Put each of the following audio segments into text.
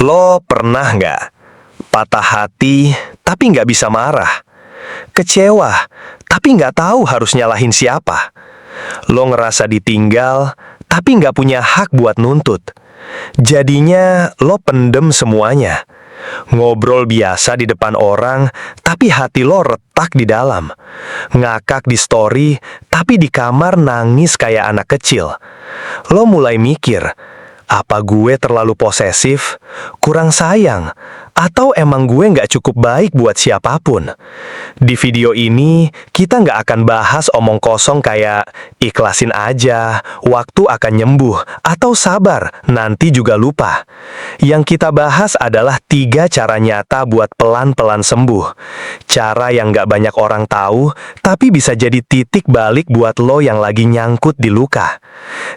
Lo pernah nggak patah hati tapi nggak bisa marah? Kecewa tapi nggak tahu harus nyalahin siapa? Lo ngerasa ditinggal tapi nggak punya hak buat nuntut. Jadinya lo pendem semuanya. Ngobrol biasa di depan orang, tapi hati lo retak di dalam. Ngakak di story, tapi di kamar nangis kayak anak kecil. Lo mulai mikir, apa gue terlalu posesif, kurang sayang, atau emang gue nggak cukup baik buat siapapun? Di video ini, kita nggak akan bahas omong kosong kayak ikhlasin aja, waktu akan nyembuh, atau sabar, nanti juga lupa. Yang kita bahas adalah 3 cara nyata buat pelan-pelan sembuh. Cara yang nggak banyak orang tahu, tapi bisa jadi titik balik buat lo yang lagi nyangkut di luka.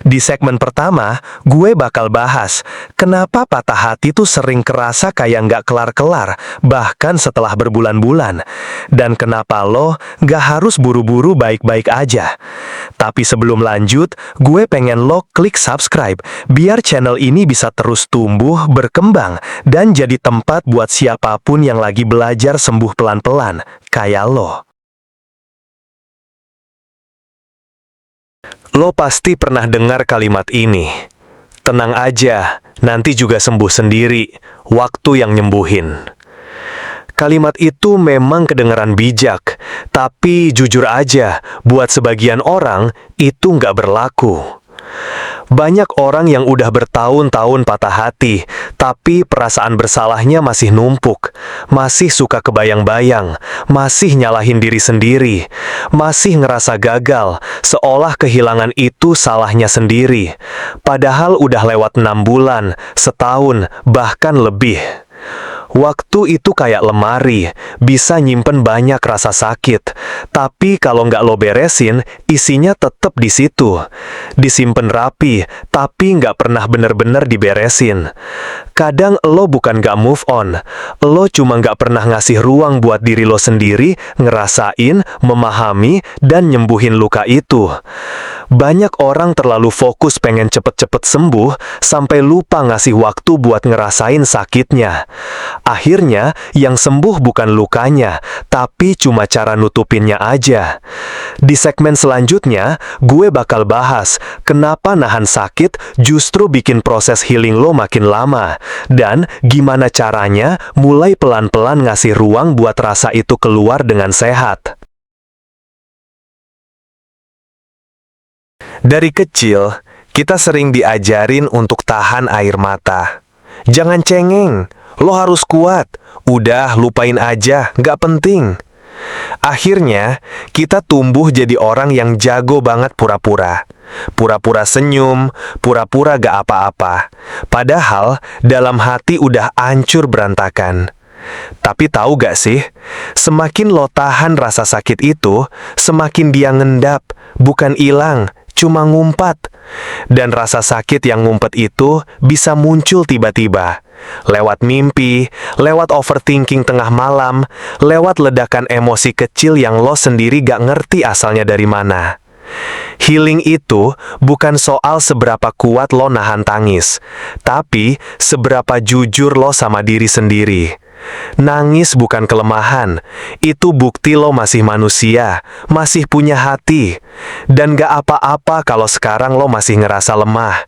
Di segmen pertama, gue bakal bahas kenapa patah hati tuh sering kerasa kayak nggak kelar-kelar, bahkan setelah berbulan-bulan. Dan kenapa lo nggak harus buru-buru baik-baik aja. Tapi sebelum lanjut, gue pengen lo klik subscribe, biar channel ini bisa terus tumbuh, berkembang, dan jadi tempat buat siapapun yang lagi belajar sembuh pelan-pelan, kayak lo. Lo pasti pernah dengar kalimat ini. Tenang aja, nanti juga sembuh sendiri, waktu yang nyembuhin. Kalimat itu memang kedengaran bijak, tapi jujur aja, buat sebagian orang, itu nggak berlaku. Banyak orang yang udah bertahun-tahun patah hati, tapi perasaan bersalahnya masih numpuk, masih suka kebayang-bayang, masih nyalahin diri sendiri, masih ngerasa gagal, seolah kehilangan itu salahnya sendiri. Padahal udah lewat 6 bulan, setahun, bahkan lebih. Waktu itu kayak lemari, bisa nyimpen banyak rasa sakit, tapi kalau nggak lo beresin, isinya tetap di situ. Disimpen rapi, tapi nggak pernah bener-bener diberesin. Kadang lo bukan nggak move on, lo cuma nggak pernah ngasih ruang buat diri lo sendiri, ngerasain, memahami, dan nyembuhin luka itu. Banyak orang terlalu fokus pengen cepet-cepet sembuh, sampai lupa ngasih waktu buat ngerasain sakitnya. Akhirnya, yang sembuh bukan lukanya, tapi cuma cara nutupinnya aja. Di segmen selanjutnya, gue bakal bahas kenapa nahan sakit justru bikin proses healing lo makin lama, dan gimana caranya mulai pelan-pelan ngasih ruang buat rasa itu keluar dengan sehat. Dari kecil, kita sering diajarin untuk tahan air mata. Jangan cengeng, lo harus kuat. Udah, lupain aja, nggak penting. Akhirnya, kita tumbuh jadi orang yang jago banget pura-pura. Pura-pura senyum, pura-pura gak apa-apa. Padahal, dalam hati udah hancur berantakan. Tapi tahu gak sih, semakin lo tahan rasa sakit itu, semakin dia ngendap, bukan hilang, cuma ngumpat. Dan rasa sakit yang ngumpet itu bisa muncul tiba-tiba. Lewat mimpi, lewat overthinking tengah malam, lewat ledakan emosi kecil yang lo sendiri gak ngerti asalnya dari mana. Healing itu bukan soal seberapa kuat lo nahan tangis, tapi seberapa jujur lo sama diri sendiri. Nangis bukan kelemahan, itu bukti lo masih manusia, masih punya hati. Dan gak apa-apa kalau sekarang lo masih ngerasa lemah.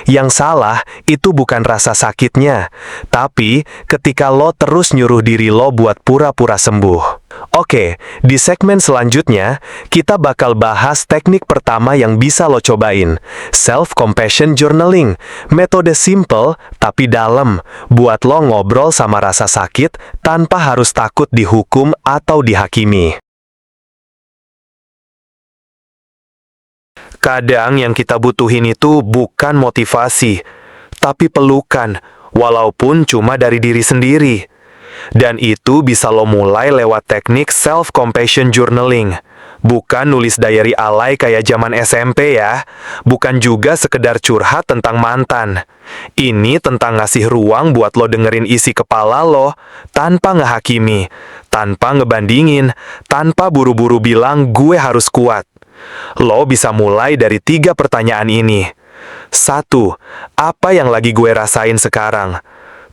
Yang salah itu bukan rasa sakitnya, tapi ketika lo terus nyuruh diri lo buat pura-pura sembuh. Oke, di segmen selanjutnya, kita bakal bahas teknik pertama yang bisa lo cobain. Self-compassion journaling, metode simple tapi dalam, buat lo ngobrol sama rasa sakit tanpa harus takut dihukum atau dihakimi. Kadang yang kita butuhin itu bukan motivasi, tapi pelukan, walaupun cuma dari diri sendiri. Dan itu bisa lo mulai lewat teknik self-compassion journaling. Bukan nulis diary alay kayak zaman SMP ya. Bukan juga sekedar curhat tentang mantan. Ini tentang ngasih ruang buat lo dengerin isi kepala lo, tanpa ngehakimi, tanpa ngebandingin, tanpa buru-buru bilang gue harus kuat. Lo bisa mulai dari 3 pertanyaan ini. 1. Apa yang lagi gue rasain sekarang?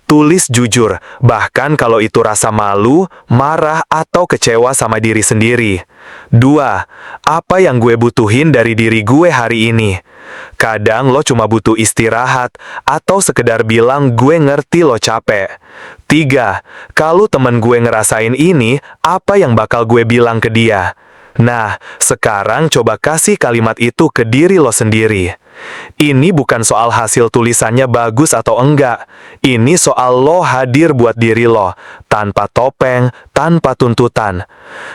Tulis jujur, bahkan kalau itu rasa malu, marah, atau kecewa sama diri sendiri. 2. Apa yang gue butuhin dari diri gue hari ini? Kadang lo cuma butuh istirahat, atau sekedar bilang gue ngerti lo capek. 3. Kalau temen gue ngerasain ini, apa yang bakal gue bilang ke dia? Nah, sekarang coba kasih kalimat itu ke diri lo sendiri. Ini bukan soal hasil tulisannya bagus atau enggak. Ini soal lo hadir buat diri lo, tanpa topeng, tanpa tuntutan.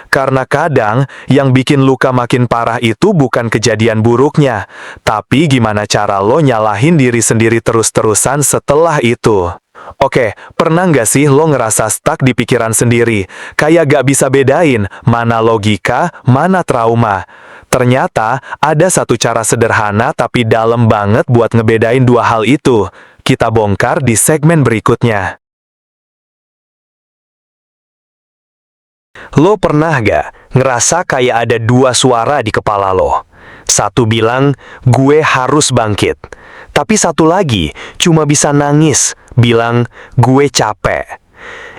Karena kadang, yang bikin luka makin parah itu bukan kejadian buruknya, tapi gimana cara lo nyalahin diri sendiri terus-terusan setelah itu. Oke, pernah nggak sih lo ngerasa stuck di pikiran sendiri? Kayak gak bisa bedain mana logika, mana trauma. Ternyata ada satu cara sederhana tapi dalam banget buat ngebedain dua hal itu. Kita bongkar di segmen berikutnya. Lo pernah gak ngerasa kayak ada dua suara di kepala lo? Satu bilang, gue harus bangkit. Tapi satu lagi cuma bisa nangis, bilang, gue capek.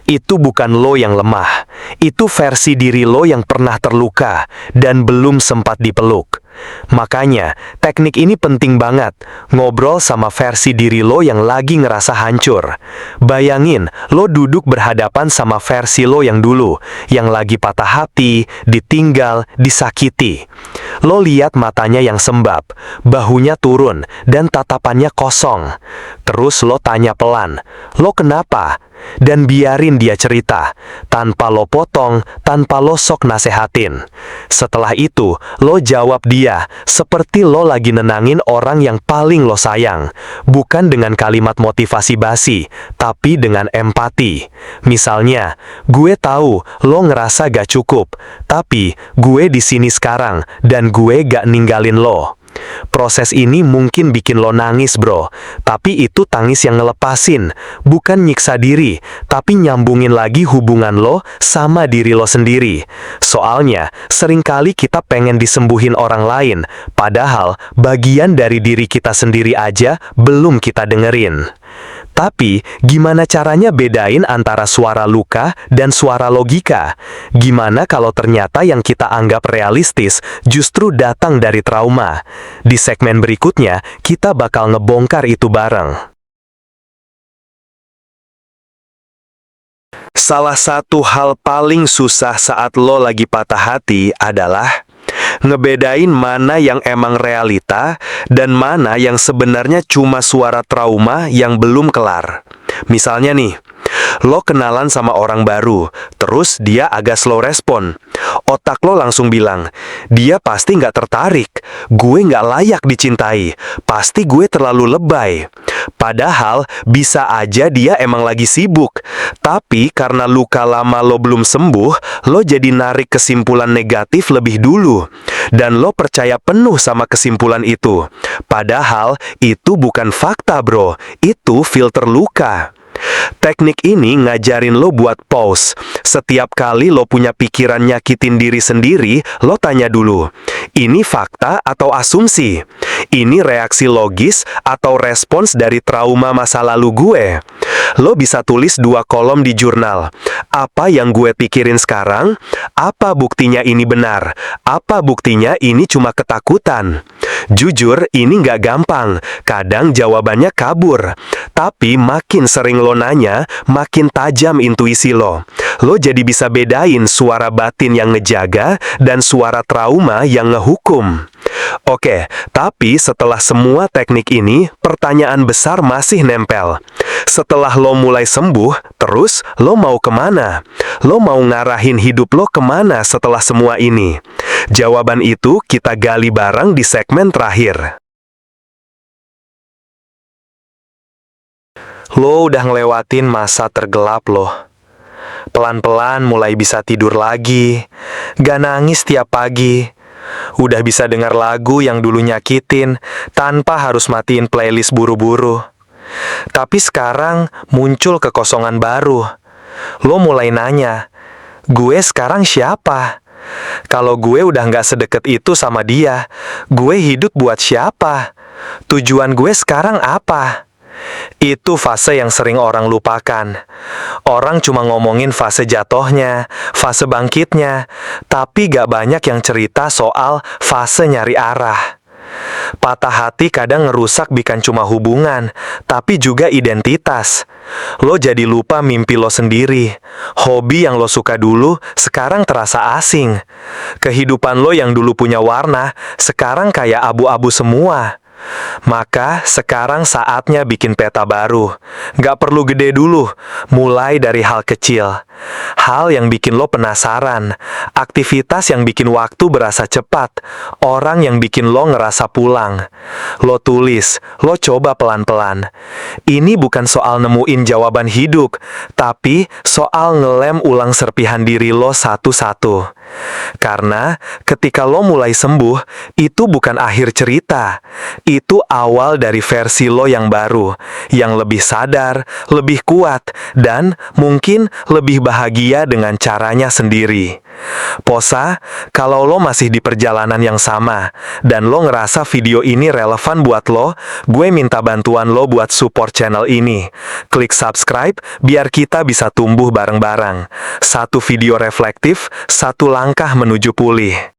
Itu bukan lo yang lemah, itu versi diri lo yang pernah terluka dan belum sempat dipeluk. Makanya, teknik ini penting banget, ngobrol sama versi diri lo yang lagi ngerasa hancur. Bayangin, lo duduk berhadapan sama versi lo yang dulu, yang lagi patah hati, ditinggal, disakiti. Lo lihat matanya yang sembab, bahunya turun, dan tatapannya kosong. Terus lo tanya pelan, lo kenapa? Dan biarin dia cerita, tanpa lo potong, tanpa lo sok nasehatin. Setelah itu, lo jawab dia, seperti lo lagi nenangin orang yang paling lo sayang. Bukan dengan kalimat motivasi basi, tapi dengan empati. Misalnya, gue tahu lo ngerasa gak cukup, tapi gue di sini sekarang, dan gue gak ninggalin lo. Proses ini mungkin bikin lo nangis bro, tapi itu tangis yang ngelepasin, bukan nyiksa diri, tapi nyambungin lagi hubungan lo sama diri lo sendiri. Soalnya, seringkali kita pengen disembuhin orang lain, padahal bagian dari diri kita sendiri aja belum kita dengerin. Tapi, gimana caranya bedain antara suara luka dan suara logika? Gimana kalau ternyata yang kita anggap realistis justru datang dari trauma? Di segmen berikutnya, kita bakal ngebongkar itu bareng. Salah satu hal paling susah saat lo lagi patah hati adalah ngebedain mana yang emang realita dan mana yang sebenarnya cuma suara trauma yang belum kelar. Misalnya nih, lo kenalan sama orang baru, terus dia agak slow respon. Otak lo langsung bilang, dia pasti nggak tertarik, gue nggak layak dicintai, pasti gue terlalu lebay. Padahal bisa aja dia emang lagi sibuk, tapi karena luka lama lo belum sembuh, lo jadi narik kesimpulan negatif lebih dulu. Dan lo percaya penuh sama kesimpulan itu. Padahal itu bukan fakta bro, itu filter luka. Teknik ini ngajarin lo buat pause. Setiap kali lo punya pikiran nyakitin diri sendiri, lo tanya dulu, ini fakta atau asumsi? Ini reaksi logis atau respons dari trauma masa lalu gue? Lo bisa tulis 2 kolom di jurnal. Apa yang gue pikirin sekarang? Apa buktinya ini benar? Apa buktinya ini cuma ketakutan? Jujur, ini nggak gampang. Kadang jawabannya kabur. Tapi makin sering lo nanya, makin tajam intuisi lo. Lo jadi bisa bedain suara batin yang ngejaga dan suara trauma yang ngehukum. Oke, tapi setelah semua teknik ini, pertanyaan besar masih nempel. Setelah lo mulai sembuh, terus lo mau kemana? Lo mau ngarahin hidup lo kemana setelah semua ini? Jawaban itu kita gali bareng di segmen terakhir. Lo udah ngelewatin masa tergelap lo. Pelan-pelan mulai bisa tidur lagi, gak nangis tiap pagi. Udah bisa dengar lagu yang dulu nyakitin tanpa harus matiin playlist buru-buru. Tapi sekarang muncul kekosongan baru. Lo mulai nanya, gue sekarang siapa? Kalau gue udah gak sedekat itu sama dia, gue hidup buat siapa? Tujuan gue sekarang apa? Itu fase yang sering orang lupakan. Orang cuma ngomongin fase jatuhnya, fase bangkitnya, tapi gak banyak yang cerita soal fase nyari arah. Patah hati kadang ngerusak bukan cuma hubungan, tapi juga identitas. Lo jadi lupa mimpi lo sendiri. Hobi yang lo suka dulu, sekarang terasa asing. Kehidupan lo yang dulu punya warna, sekarang kayak abu-abu semua. Maka sekarang saatnya bikin peta baru. Gak perlu gede dulu, mulai dari hal kecil. Hal yang bikin lo penasaran, aktivitas yang bikin waktu berasa cepat, orang yang bikin lo ngerasa pulang. Lo tulis, lo coba pelan-pelan. Ini bukan soal nemuin jawaban hidup, tapi soal ngelem ulang serpihan diri lo satu-satu. Karena ketika lo mulai sembuh, itu bukan akhir cerita. Itu awal dari versi lo yang baru, yang lebih sadar, lebih kuat, dan mungkin lebih bahagia dengan caranya sendiri. Posa, kalau lo masih di perjalanan yang sama, dan lo ngerasa video ini relevan buat lo, gue minta bantuan lo buat support channel ini. Klik subscribe, biar kita bisa tumbuh bareng-bareng. Satu video reflektif, satu langkah menuju pulih.